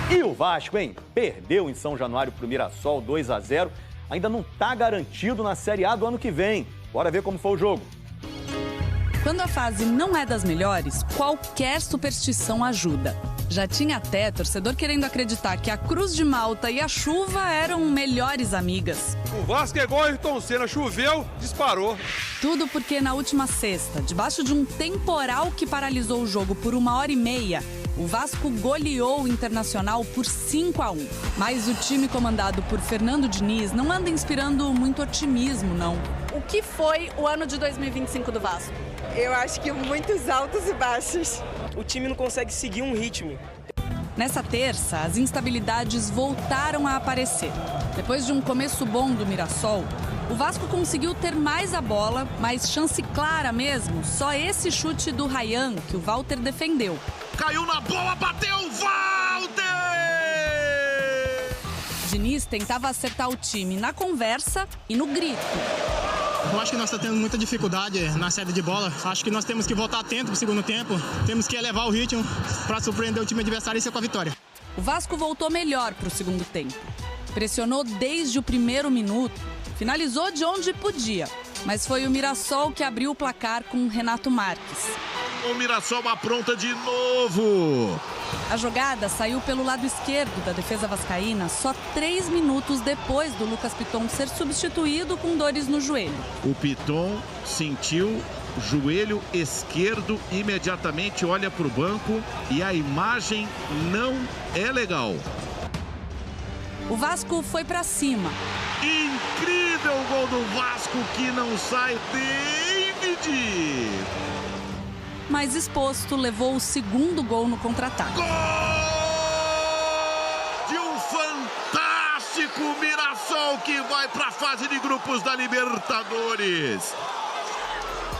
E o Vasco, hein? Perdeu em São Januário pro Mirassol 2-0. Ainda não tá garantido na Série A do ano que vem. Bora ver como foi o jogo. Quando a fase não é das melhores, qualquer superstição ajuda. Já tinha até torcedor querendo acreditar que a Cruz de Malta e a chuva eram melhores amigas. O Vasco é igual Ayrton Senna, choveu, disparou. Tudo porque na última sexta, debaixo de um temporal que paralisou o jogo por 1h30, o Vasco goleou o Internacional por 5-1. Mas o time comandado por Fernando Diniz não anda inspirando muito otimismo, não. O que foi o ano de 2025 do Vasco? Eu acho que muitos altos e baixos. O time não consegue seguir um ritmo. Nessa terça, as instabilidades voltaram a aparecer. Depois de um começo bom do Mirassol, o Vasco conseguiu ter mais a bola, mas chance clara mesmo, só esse chute do Ryan que o Walter defendeu. Caiu na bola, bateu o Walter! Diniz tentava acertar o time na conversa e no grito. Eu acho que nós estamos tendo muita dificuldade na saída de bola. Acho que nós temos que voltar atento para o segundo tempo. Temos que elevar o ritmo para surpreender o time adversário e ser com a vitória. O Vasco voltou melhor para o segundo tempo. Pressionou desde o primeiro minuto, finalizou de onde podia. Mas foi o Mirassol que abriu o placar com Renato Marques. O Mirassol apronta de novo. A jogada saiu pelo lado esquerdo da defesa vascaína só 3 minutos depois do Lucas Piton ser substituído com dores no joelho. O Piton sentiu joelho esquerdo, imediatamente olha para o banco e a imagem não é legal. O Vasco foi para cima. Incrível gol do Vasco que não sai, David! Mas exposto, levou o segundo gol no contra-ataque. Gol de um fantástico Mirassol que vai para a fase de grupos da Libertadores.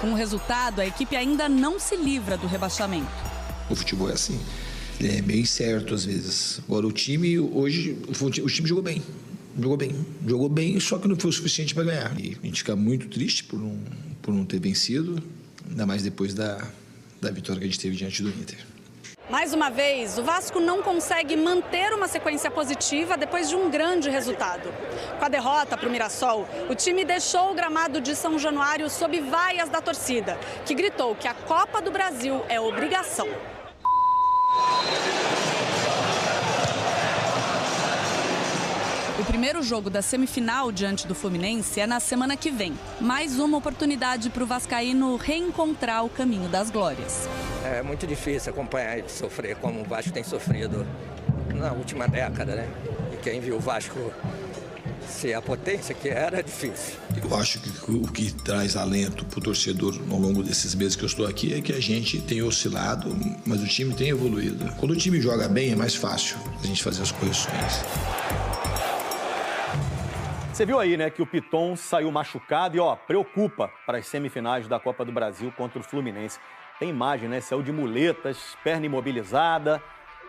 Com o resultado, a equipe ainda não se livra do rebaixamento. O futebol é assim, ele é meio incerto às vezes. Agora o time hoje, o time jogou bem. Jogou bem, só que não foi o suficiente para ganhar. E a gente fica muito triste por não ter vencido, ainda mais depois da vitória que a gente teve diante do Inter. Mais uma vez, o Vasco não consegue manter uma sequência positiva depois de um grande resultado. Com a derrota para o Mirassol, o time deixou o gramado de São Januário sob vaias da torcida, que gritou que a Copa do Brasil é obrigação. O primeiro jogo da semifinal diante do Fluminense é na semana que vem. Mais uma oportunidade para o vascaíno reencontrar o caminho das glórias. É muito difícil acompanhar e sofrer como o Vasco tem sofrido na última década, né? E quem viu o Vasco ser a potência que era, é difícil. Eu acho que o que traz alento para o torcedor ao longo desses meses que eu estou aqui é que a gente tem oscilado, mas o time tem evoluído. Quando o time joga bem, é mais fácil a gente fazer as correções. Você viu aí, né, que o Piton saiu machucado e, preocupa para as semifinais da Copa do Brasil contra o Fluminense. Tem imagem, né? Saiu de muletas, perna imobilizada,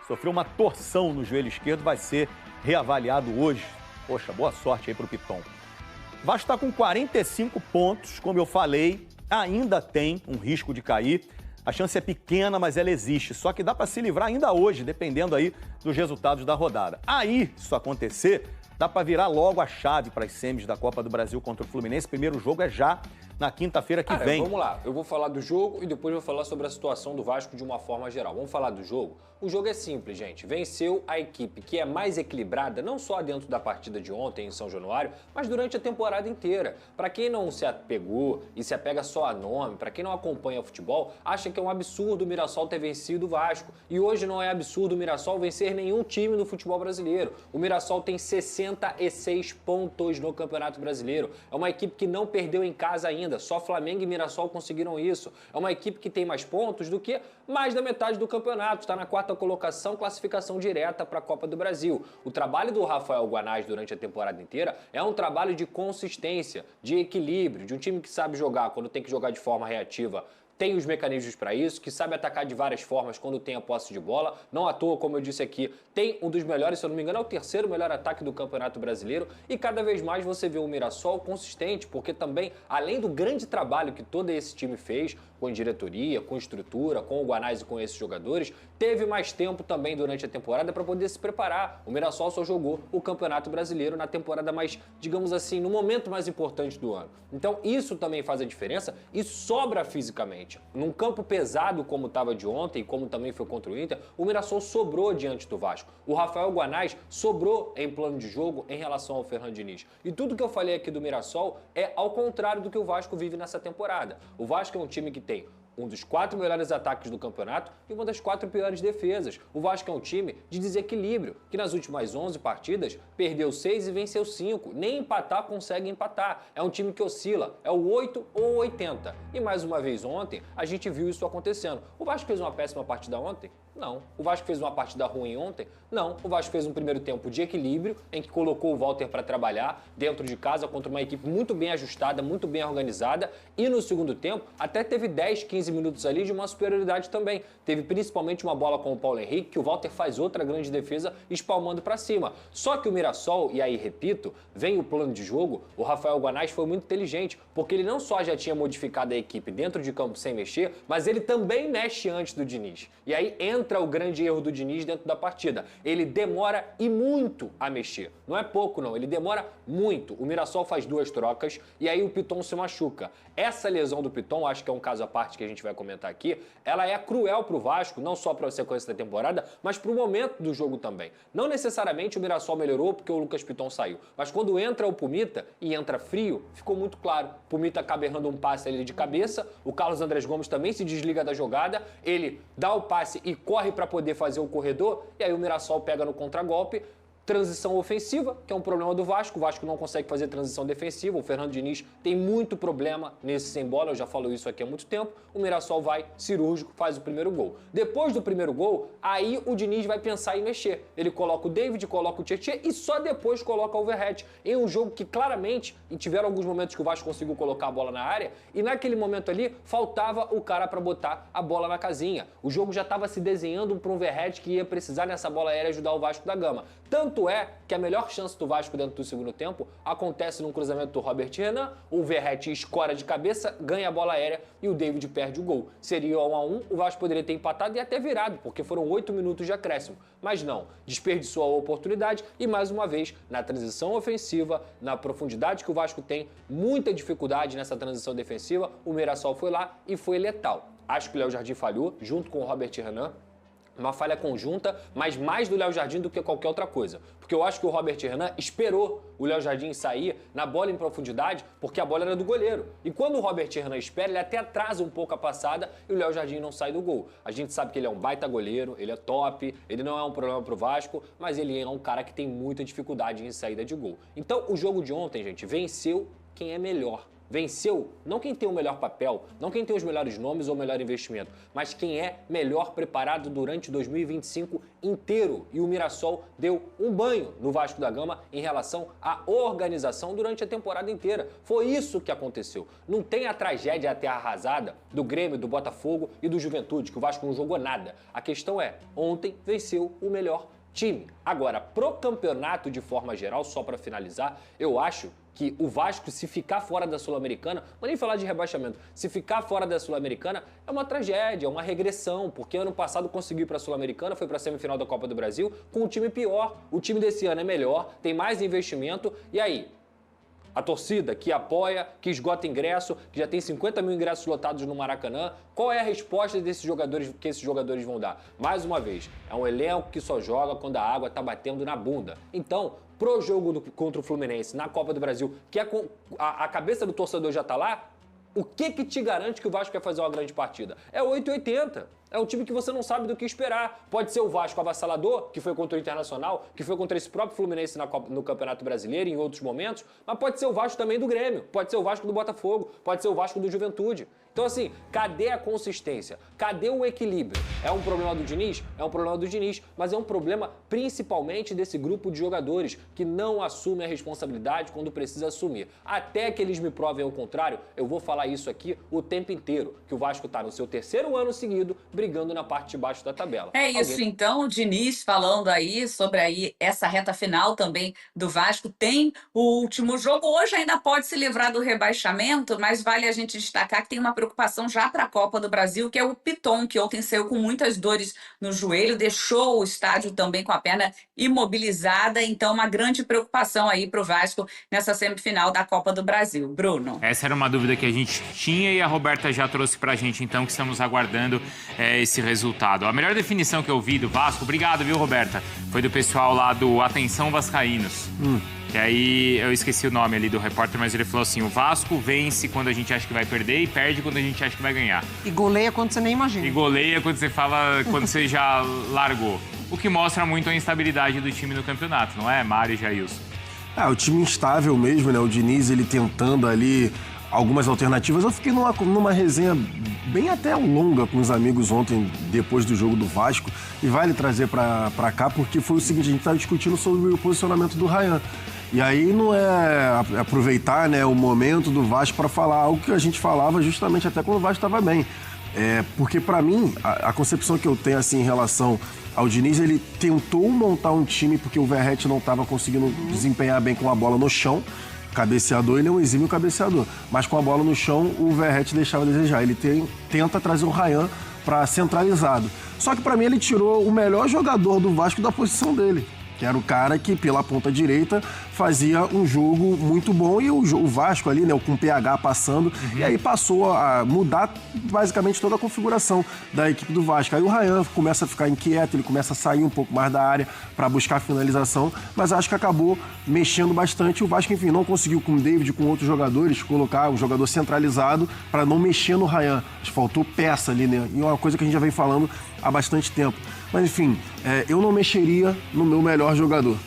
sofreu uma torção no joelho esquerdo, vai ser reavaliado hoje. Poxa, boa sorte aí para o Piton. O Vasco está com 45 pontos, como eu falei, ainda tem um risco de cair. A chance é pequena, mas ela existe. Só que dá para se livrar ainda hoje, dependendo aí dos resultados da rodada. Aí, se isso acontecer, dá para virar logo a chave para as semis da Copa do Brasil contra o Fluminense. Primeiro jogo é já na quinta-feira que vem. Vamos lá, eu vou falar do jogo e depois vou falar sobre a situação do Vasco de uma forma geral. Vamos falar do jogo? O jogo é simples, gente. Venceu a equipe que é mais equilibrada, não só dentro da partida de ontem em São Januário, mas durante a temporada inteira. Para quem não se apegou e se apega só a nome, para quem não acompanha o futebol, acha que é um absurdo o Mirassol ter vencido o Vasco. E hoje não é absurdo o Mirassol vencer nenhum time no futebol brasileiro. O Mirassol tem 66 pontos no Campeonato Brasileiro. É uma equipe que não perdeu em casa ainda. Só Flamengo e Mirassol conseguiram isso. É uma equipe que tem mais pontos do que mais da metade do campeonato. Está na quarta colocação, classificação direta para a Copa do Brasil. O trabalho do Rafael Guanais durante a temporada inteira é um trabalho de consistência, de equilíbrio, de um time que sabe jogar quando tem que jogar de forma reativa. tem os mecanismos para isso, que sabe atacar de várias formas quando tem a posse de bola. Não à toa, como eu disse aqui, tem um dos melhores, se eu não me engano, é o terceiro melhor ataque do Campeonato Brasileiro. E cada vez mais você vê o Mirassol consistente, porque também, além do grande trabalho que todo esse time fez, com diretoria, com estrutura, com o Guanais e com esses jogadores, teve mais tempo também durante a temporada para poder se preparar. O Mirassol só jogou o Campeonato Brasileiro na temporada mais, digamos assim, no momento mais importante do ano. Então isso também faz a diferença e sobra fisicamente. Num campo pesado como estava de ontem, e como também foi contra o Inter, o Mirassol sobrou diante do Vasco. O Rafael Guanais sobrou em plano de jogo em relação ao Fernando Diniz. E tudo que eu falei aqui do Mirassol é ao contrário do que o Vasco vive nessa temporada. O Vasco é um time que tem um dos 4 melhores ataques do campeonato e uma das 4 piores defesas. O Vasco é um time de desequilíbrio, que nas últimas 11 partidas perdeu 6 e venceu 5. Nem empatar consegue empatar. É um time que oscila, é o 8 ou 80. E mais uma vez ontem, a gente viu isso acontecendo. O Vasco fez uma péssima partida ontem? Não. O Vasco fez uma partida ruim ontem? Não. O Vasco fez um primeiro tempo de equilíbrio, em que colocou o Walter para trabalhar dentro de casa contra uma equipe muito bem ajustada, muito bem organizada. E no segundo tempo, até teve 10, 15 minutos ali de uma superioridade também. Teve principalmente uma bola com o Paulo Henrique, que o Walter faz outra grande defesa espalmando para cima. Só que o Mirassol, e aí repito, vem o plano de jogo, o Rafael Guanais foi muito inteligente, porque ele não só já tinha modificado a equipe dentro de campo sem mexer, mas ele também mexe antes do Diniz. E aí entra o grande erro do Diniz dentro da partida. Ele demora e muito a mexer. Não é pouco, não. Ele demora muito. O Mirassol faz 2 trocas e aí o Piton se machuca. Essa lesão do Piton, acho que é um caso à parte que a gente vai comentar aqui, ela é cruel pro Vasco, não só para a sequência da temporada, mas pro momento do jogo também. Não necessariamente o Mirassol melhorou porque o Lucas Piton saiu, mas quando entra o Pumita e entra frio, ficou muito claro. O Pumita acaba errando um passe ali de cabeça, o Carlos Andrés Gomes também se desliga da jogada, ele dá o passe e corre para poder fazer o corredor, e aí o Mirassol pega no contragolpe. Transição ofensiva, que é um problema do Vasco. O Vasco não consegue fazer transição defensiva. O Fernando Diniz tem muito problema nesse sem bola. Eu já falo isso aqui há muito tempo. O Mirassol vai cirúrgico, faz o primeiro gol. Depois do primeiro gol, aí o Diniz vai pensar em mexer. Ele coloca o David, coloca o Tietê e só depois coloca o Verratti. Em um jogo que claramente, e tiveram alguns momentos que o Vasco conseguiu colocar a bola na área, e naquele momento ali, faltava o cara para botar a bola na casinha. O jogo já estava se desenhando para um Verratti que ia precisar nessa bola aérea ajudar o Vasco da Gama. Tanto é que a melhor chance do Vasco dentro do segundo tempo acontece num cruzamento do Robert Renan, o Verratti escora de cabeça, ganha a bola aérea e o David perde o gol. Seria 1-1, o Vasco poderia ter empatado e até virado, porque foram 8 minutos de acréscimo. Mas não, desperdiçou a oportunidade e mais uma vez, na transição ofensiva, na profundidade que o Vasco tem, muita dificuldade nessa transição defensiva, o Mirassol foi lá e foi letal. Acho que o Léo Jardim falhou, junto com o Robert Renan. Uma falha conjunta, mas mais do Léo Jardim do que qualquer outra coisa. Porque eu acho que o Robert Renan esperou o Léo Jardim sair na bola em profundidade, porque a bola era do goleiro. E quando o Robert Renan espera, ele até atrasa um pouco a passada e o Léo Jardim não sai do gol. A gente sabe que ele é um baita goleiro, ele é top, ele não é um problema pro Vasco, mas ele é um cara que tem muita dificuldade em saída de gol. Então, o jogo de ontem, gente, venceu quem é melhor. Venceu não quem tem o melhor papel, não quem tem os melhores nomes ou o melhor investimento, mas quem é melhor preparado durante 2025 inteiro. E o Mirassol deu um banho no Vasco da Gama em relação à organização durante a temporada inteira. Foi isso que aconteceu. Não tem a tragédia até arrasada do Grêmio, do Botafogo e do Juventude, que o Vasco não jogou nada. A questão é, ontem venceu o melhor time. Agora, pro campeonato de forma geral, só para finalizar, eu acho que o Vasco, se ficar fora da Sul-Americana, não vou nem falar de rebaixamento, se ficar fora da Sul-Americana é uma tragédia, é uma regressão, porque ano passado conseguiu ir para a Sul-Americana, foi para a semifinal da Copa do Brasil com um time pior. O time desse ano é melhor, tem mais investimento, e aí? A torcida que apoia, que esgota ingresso, que já tem 50 mil ingressos lotados no Maracanã, qual é a resposta desses jogadores que esses jogadores vão dar? Mais uma vez, é um elenco que só joga quando a água está batendo na bunda. Então, pro jogo contra o Fluminense na Copa do Brasil, que é a cabeça do torcedor já está lá, o que te garante que o Vasco vai fazer uma grande partida? É 8,80. É um time que você não sabe do que esperar. Pode ser o Vasco avassalador, que foi contra o Internacional, que foi contra esse próprio Fluminense no Campeonato Brasileiro e em outros momentos, mas pode ser o Vasco também do Grêmio, pode ser o Vasco do Botafogo, pode ser o Vasco do Juventude. Então, assim, cadê a consistência? Cadê o equilíbrio? É um problema do Diniz? É um problema do Diniz, mas é um problema principalmente desse grupo de jogadores que não assume a responsabilidade quando precisa assumir. Até que eles me provem o contrário, eu vou falar isso aqui o tempo inteiro, que o Vasco está no seu 3º ano seguido, brigando na parte de baixo da tabela. É isso, então, o Diniz falando aí sobre aí essa reta final também do Vasco. Tem o último jogo, hoje ainda pode se livrar do rebaixamento, mas vale a gente destacar que tem uma preocupação já para a Copa do Brasil, que é o Piton, que ontem saiu com muitas dores no joelho, deixou o estádio também com a perna imobilizada, então uma grande preocupação aí para o Vasco nessa semifinal da Copa do Brasil. Bruno. Essa era uma dúvida que a gente tinha e a Roberta já trouxe pra gente, então, que estamos aguardando esse resultado. A melhor definição que eu vi do Vasco, obrigado, viu, Roberta? Foi do pessoal lá do Atenção Vascaínos. Que aí, eu esqueci o nome ali do repórter, mas ele falou assim, o Vasco vence quando a gente acha que vai perder e perde quando a gente acha que vai ganhar. E goleia quando você nem imagina. E goleia quando você fala, quando você já largou. O que mostra muito a instabilidade do time no campeonato, não é, Mário e Jailson? O time instável mesmo, né? O Diniz, ele tentando ali algumas alternativas. Eu fiquei numa resenha bem até longa com os amigos ontem, depois do jogo do Vasco, e vale trazer pra cá, porque foi o seguinte, a gente estava discutindo sobre o posicionamento do Rayan. E aí não é aproveitar, né, o momento do Vasco para falar algo que a gente falava justamente até quando o Vasco estava bem. Porque para mim, a concepção que eu tenho assim, em relação ao Diniz, ele tentou montar um time porque o Verratti não estava conseguindo desempenhar bem com a bola no chão. Cabeceador, ele é um exímio cabeceador. Mas com a bola no chão, o Verratti deixava a desejar. Ele tenta trazer o Rayan para centralizado. Só que para mim ele tirou o melhor jogador do Vasco da posição dele, que era o cara que, pela ponta direita, fazia um jogo muito bom. E o Vasco ali, né, com o PH passando, e aí passou a mudar basicamente toda a configuração da equipe do Vasco. Aí o Rayan começa a ficar inquieto, ele começa a sair um pouco mais da área para buscar a finalização, mas acho que acabou mexendo bastante. O Vasco, enfim, não conseguiu com o David, com outros jogadores, colocar o jogador centralizado para não mexer no Rayan. Faltou peça ali, né? E é uma coisa que a gente já vem falando há bastante tempo. Mas, enfim, eu não mexeria no meu melhor jogador.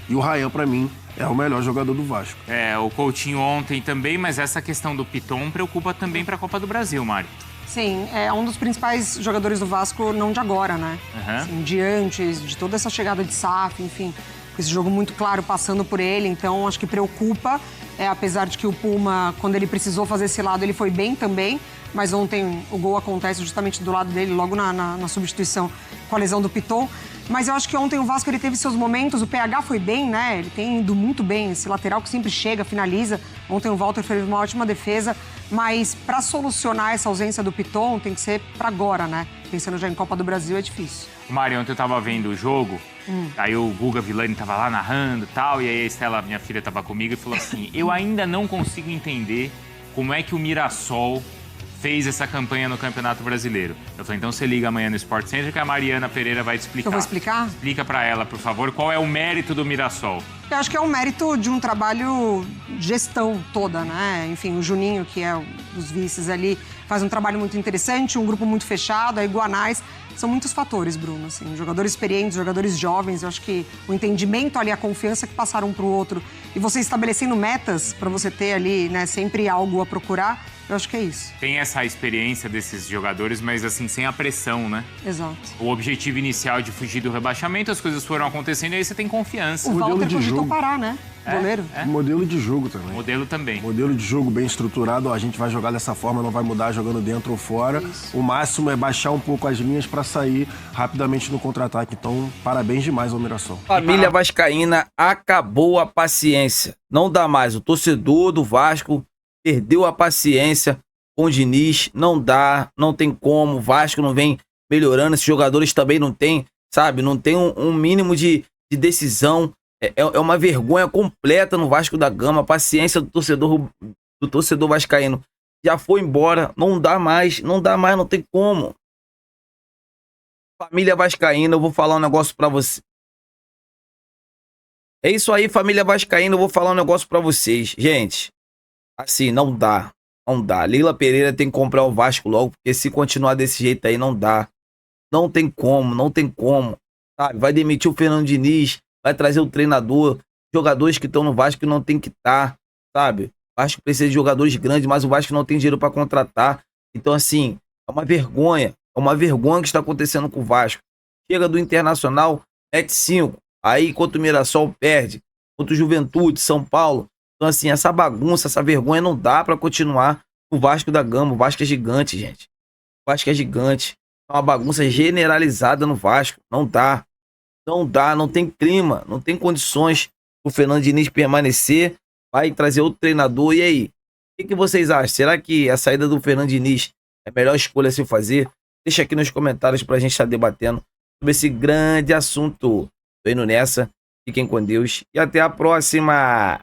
E o Rayan, para mim, é o melhor jogador do Vasco. O Coutinho ontem também, mas essa questão do Piton preocupa também para a Copa do Brasil, Mário. Sim, é um dos principais jogadores do Vasco, não de agora, né? Assim, de antes, de toda essa chegada de SAF, enfim, esse jogo muito claro passando por ele, então acho que preocupa, apesar de que o Puma, quando ele precisou fazer esse lado, ele foi bem também, mas ontem o gol acontece justamente do lado dele, logo na substituição com a lesão do Piton. Mas eu acho que ontem o Vasco ele teve seus momentos, o PH foi bem, né? Ele tem ido muito bem, esse lateral que sempre chega, finaliza. Ontem o Walter fez uma ótima defesa, mas para solucionar essa ausência do Piton tem que ser para agora, né? Pensando já em Copa do Brasil é difícil. Mário, ontem eu tava vendo o jogo, aí o Guga Villani tava lá narrando e tal, e aí a Estela, minha filha, tava comigo e falou assim, eu ainda não consigo entender como é que o Mirassol fez essa campanha no Campeonato Brasileiro. Eu falei, então você liga amanhã no Sport Center que a Mariana Pereira vai te explicar. Eu vou explicar? Explica pra ela, por favor, qual é o mérito do Mirassol. Eu acho que é um mérito de um trabalho de gestão toda, né? Enfim, o Juninho, que é um dos vices ali, faz um trabalho muito interessante, um grupo muito fechado, a Iguanais. São muitos fatores, Bruno, assim, jogadores experientes, jogadores jovens, eu acho que o entendimento ali, a confiança que passaram um pro outro e você estabelecendo metas para você ter ali, né, sempre algo a procurar, eu acho que é isso. Tem essa experiência desses jogadores, mas assim, sem a pressão, né? Exato. O objetivo inicial de fugir do rebaixamento, as coisas foram acontecendo e aí você tem confiança. O Walter cogitou parar, né? Goleiro. Modelo de jogo também. Modelo também. Modelo de jogo bem estruturado, a gente vai jogar dessa forma, não vai mudar jogando dentro ou fora. Isso. O máximo é baixar um pouco as linhas para sair rapidamente no contra-ataque. Então, parabéns demais ao Mirassol. Família vascaína, acabou a paciência. Não dá mais. O torcedor do Vasco perdeu a paciência com o Diniz. Não dá, não tem como. O Vasco não vem melhorando. Esses jogadores também não tem, sabe? Não tem um mínimo de decisão. É uma vergonha completa no Vasco da Gama. A paciência do torcedor vascaíno já foi embora. Não dá mais, não tem como. Família vascaína, eu vou falar um negócio pra você. É isso aí, família vascaína, eu vou falar um negócio pra vocês. Gente, assim, não dá. Leila Pereira tem que comprar o Vasco logo, porque se continuar desse jeito aí, não dá. Não tem como. Sabe? Vai demitir o Fernando Diniz, vai trazer o treinador, jogadores que estão no Vasco que não tem que estar, sabe? O Vasco precisa de jogadores grandes, mas o Vasco não tem dinheiro para contratar. Então, assim, é uma vergonha. É uma vergonha que está acontecendo com o Vasco. Chega do Internacional, mete 5. Aí, contra o Mirassol, perde. Contra o Juventude, São Paulo. Então, assim, essa bagunça, essa vergonha não dá para continuar o Vasco da Gama. O Vasco é gigante, gente. O Vasco é gigante. É uma bagunça generalizada no Vasco. Não dá. Não dá, não tem clima, não tem condições o Fernando Diniz permanecer. Vai trazer outro treinador. E aí? O que vocês acham? Será que a saída do Fernando Diniz é a melhor escolha a se fazer? Deixa aqui nos comentários pra gente estar debatendo sobre esse grande assunto. Tô indo nessa. Fiquem com Deus e até a próxima.